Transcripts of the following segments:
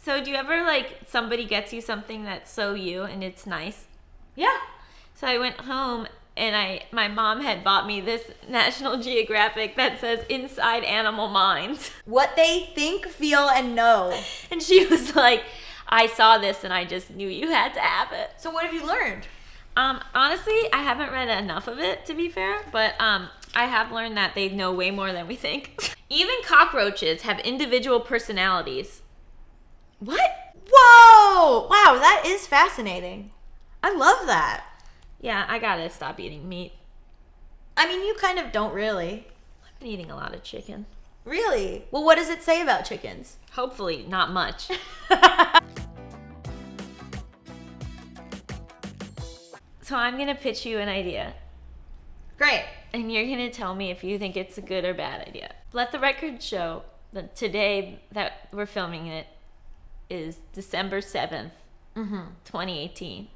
So do you ever, like, somebody gets you something that's so you and it's nice? Yeah. So I went home and my mom had bought me this National Geographic that says Inside Animal Minds. What they think, feel, and know. And she was like, I saw this and I just knew you had to have it. So what have you learned? Honestly, I haven't read enough of it, to be fair, but I have learned that they know way more than we think. Even cockroaches have individual personalities. What? Whoa! Wow, that is fascinating. I love that. Yeah, I gotta stop eating meat. I mean, you kind of don't really. I've been eating a lot of chicken. Really? Well, what does it say about chickens? Hopefully, not much. So I'm gonna pitch you an idea. Great. And you're gonna tell me if you think it's a good or bad idea. Let the record show that today that we're filming it is December 7th, 2018.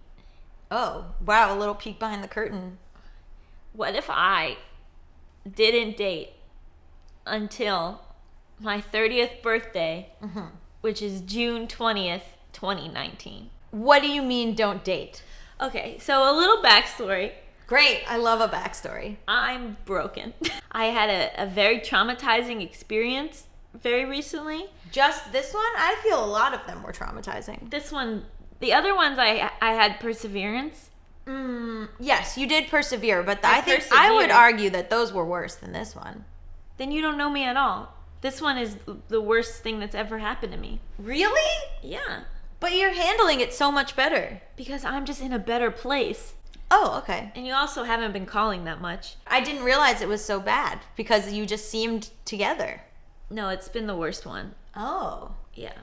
Oh, wow, a little peek behind the curtain. What if I didn't date until my 30th birthday, which is June 20th, 2019? What do you mean don't date? Okay, so a little backstory. Great, I love a backstory. I'm broken. I had a very traumatizing experience very recently. Just this one? I feel a lot of them were traumatizing. This one, the other ones I had perseverance. Yes, you did persevere, but I I think I persevered. would argue that those were worse than this one. Then you don't know me at all. This one is the worst thing that's ever happened to me. Really? Yeah. But you're handling it so much better. Because I'm just in a better place. Oh, okay. And you also haven't been calling that much. I didn't realize it was so bad because you just seemed together. No, it's been the worst one. Oh. Yeah.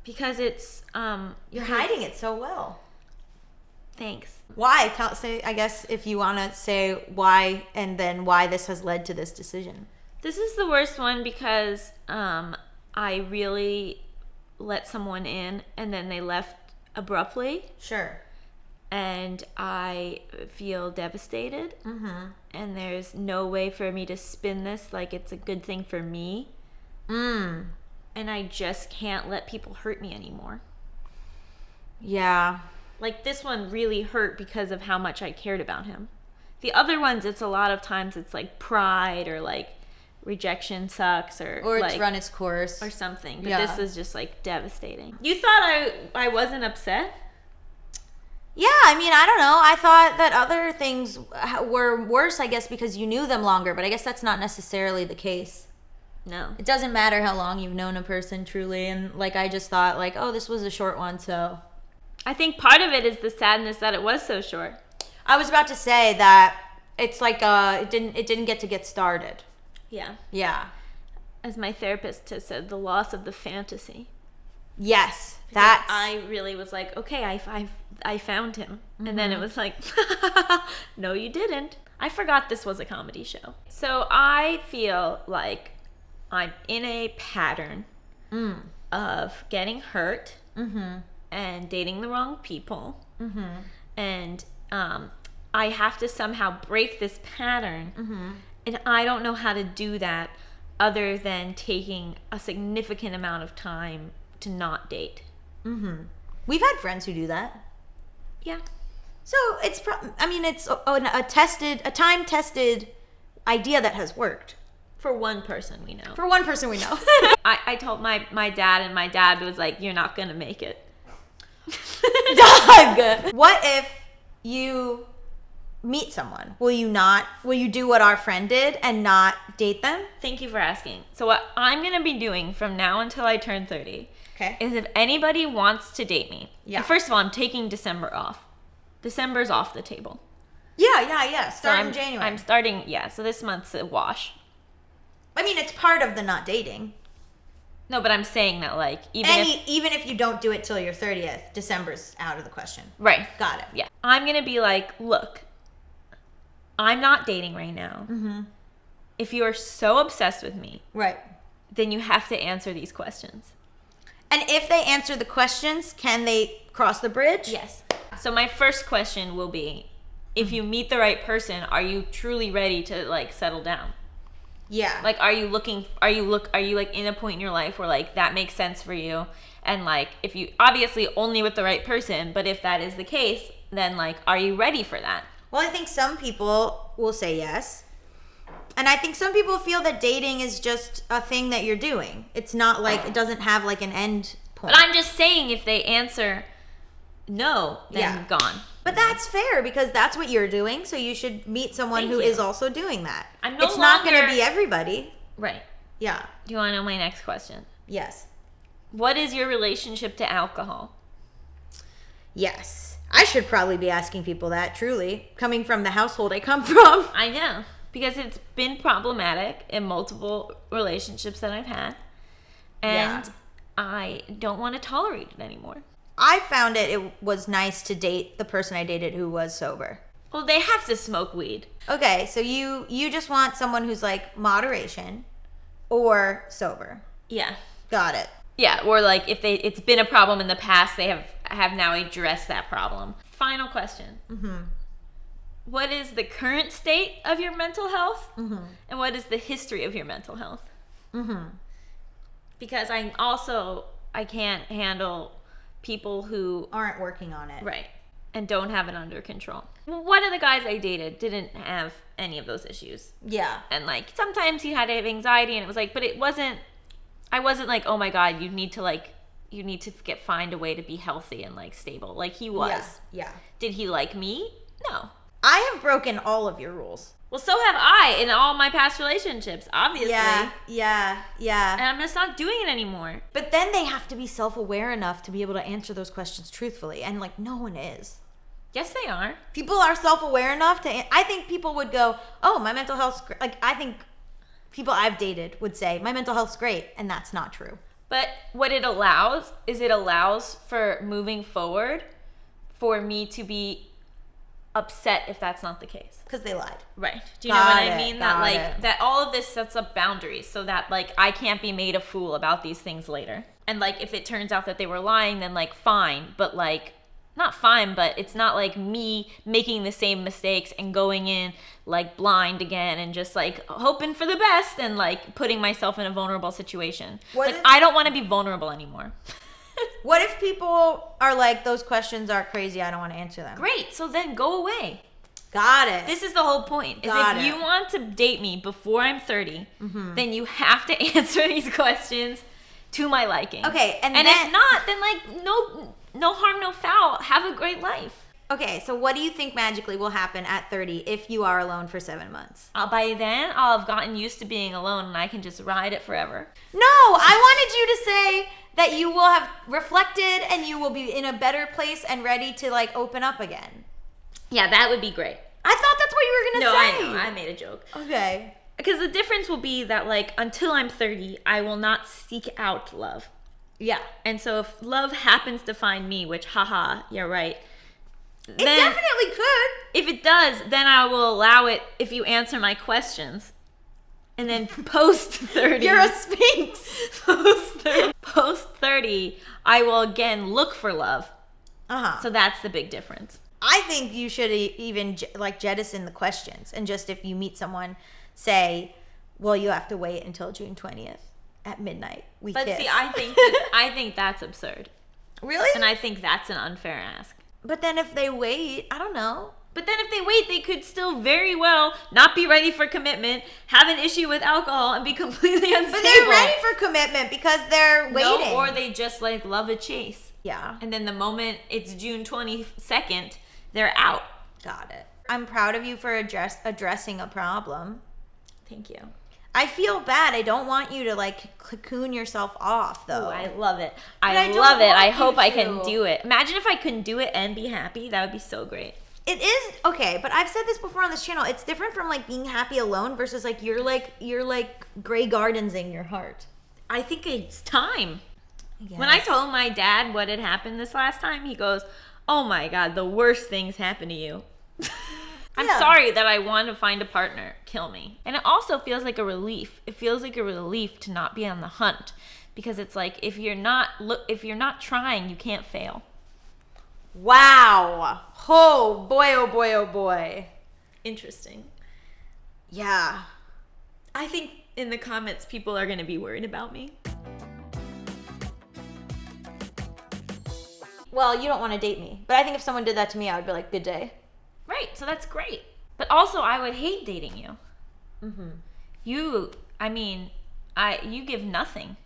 Because it's You're hiding it so well. Thanks. Why? Say, I guess if you want to say why and then why this has led to this decision. This is the worst one because I really let someone in and then they left abruptly. Sure. And I feel devastated. And there's no way for me to spin this like it's a good thing for me. And I just can't let people hurt me anymore. Yeah. Like, this one really hurt because of how much I cared about him. The other ones, it's a lot of times it's like pride or like rejection sucks or it's like, run its course or something. But Yeah. this is just like devastating. You thought I wasn't upset? Yeah, I mean, I don't know. I thought that other things were worse, I guess, because you knew them longer, but I guess that's not necessarily the case. No. It doesn't matter how long you've known a person truly, and like I just thought like, oh, this was a short one, so I think part of it is the sadness that it was so short. I was about to say that it's like it didn't get started. Yeah. Yeah. As my therapist has said, the loss of the fantasy. Yes. Because That's I really was like, okay, I found him. And then it was like, no, you didn't. I forgot this was a comedy show. So I feel like I'm in a pattern of getting hurt and dating the wrong people. And I have to somehow break this pattern. And I don't know how to do that other than taking a significant amount of time to not date. We've had friends who do that. Yeah. So it's it's a time-tested idea that has worked. For one person we know. For one person we know. I told my dad, and my dad was like, you're not going to make it. Doug! What if you meet someone? Will you do what our friend did and not date them? Thank you for asking. So what I'm going to be doing from now until I turn 30 Okay. is if anybody wants to date me. Yeah. First of all, I'm taking December off. December's off the table. Yeah. So Start in January. I'm starting, so this month's a wash. I mean, it's part of the not dating. No, but I'm saying that, like, even if you don't do it till your 30th, December's out of the question. Right. Got it. Yeah. I'm going to be like, look, I'm not dating right now. If you are so obsessed with me, Right. then you have to answer these questions. And if they answer the questions, can they cross the bridge? Yes. So my first question will be, if you meet the right person, are you truly ready to, like, settle down? Yeah. Like, are you like in a point in your life where like that makes sense for you? And like, if you obviously only with the right person, but if that is the case, then like, are you ready for that? Well, I think some people will say yes. And I think some people feel that dating is just a thing that you're doing. It's not like, it doesn't have like an end point. But I'm just saying, if they answer no, then gone. But that's fair because that's what you're doing. So you should meet someone Thank who you. is also doing that. I'm no It's not going to longer- be everybody. Right. Yeah. Do you want to know my next question? Yes. What is your relationship to alcohol? Yes. I should probably be asking people that, truly. Coming from the household I come from. I know. Because it's been problematic in multiple relationships that I've had. And Yeah. I don't want to tolerate it anymore. I found it was nice to date the person I dated who was sober. Well, they have to smoke weed. Okay, so you just want someone who's like moderation or sober. Yeah. Got it. Yeah, or like if it's been a problem in the past, they have now addressed that problem. Final question. Mm-hmm. What is the current state of your mental health? Mm-hmm. And what is the history of your mental health? Mm-hmm. Because I can't handle people who Aren't working on it. right and don't have it under control. One of the guys I dated didn't have any of those issues. Yeah. And like sometimes he had to have anxiety and it was like, but I wasn't like, oh my God, you need to find a way to be healthy and like stable. Like he was. Yeah. Did he like me? No. I have broken all of your rules. Well, so have I in all my past relationships, obviously. Yeah. And I'm just not doing it anymore. But then they have to be self-aware enough to be able to answer those questions truthfully. And like, no one is. Yes, they are. People are self-aware enough to, I think people would go, oh, my mental health's great. Like, I think people I've dated would say, my mental health's great. And that's not true. But what it allows for moving forward for me to be upset if that's not the case. Because they lied. Right. Do you know what I mean? That got like it. that all of this sets up boundaries so that like I can't be made a fool about these things later. And like if it turns out that they were lying, then like fine. But like not fine, but it's not like me making the same mistakes and going in like blind again and just like hoping for the best and like putting myself in a vulnerable situation. What Like if- I don't want to be vulnerable anymore. What if people are like, those questions are crazy, I don't want to answer them? Great. So then go away. Got it. This is the whole point. Is Got if it. you want to date me before I'm 30, then you have to answer these questions to my liking. Okay, and and then- if not, then like no harm, no foul. Have a great life. Okay, so what do you think magically will happen at 30 if you are alone for 7 months? By then, I'll have gotten used to being alone, and I can just ride it forever. No, I wanted you to say that you will have reflected and you will be in a better place and ready to like open up again. Yeah, that would be great. I thought that's what you were No, gonna I say. know. I made a joke. Okay. Because the difference will be that like until I'm 30, I will not seek out love. Yeah. And so if love happens to find me, which haha, you're right. It definitely could. If it does, then I will allow it if you answer my questions. And then post 30. You're a sphinx. Post 30, I will again look for love. Uh-huh. So that's the big difference. I think you should even like jettison the questions and just if you meet someone, say, well, you have to wait until June 20th at midnight. We But kiss. see, I think that's absurd. Really? And I think that's an unfair ask. But then if they wait, I don't know. But then if they wait, they could still very well not be ready for commitment, have an issue with alcohol, and be completely unstable. But they're ready for commitment because they're waiting. No, or they just like love a chase. Yeah. And then the moment it's June 22nd, they're out. Got it. I'm proud of you for addressing a problem. Thank you. I feel bad. I don't want you to like cocoon yourself off though. Oh, I love it. I I don't love it. want I you hope I to. can do it. Imagine if I couldn't do it and be happy. That would be so great. It is okay, but I've said this before on this channel. It's different from like being happy alone versus like you're like Grey Gardensing your heart. I think it's time. When I told my dad what had happened this last time, he goes, "Oh my God, the worst things happen to you." I'm Yeah. sorry that I want to find a partner. Kill me. And it also feels like a relief. It feels like a relief to not be on the hunt because it's like if you're not trying, you can't fail. Wow. Oh boy, oh boy, oh boy. Interesting. Yeah. I think in the comments, people are going to be worried about me. Well, you don't want to date me. But I think if someone did that to me, I would be like, good day. Right, so that's great. But also, I would hate dating you. Mm-hmm. You give nothing.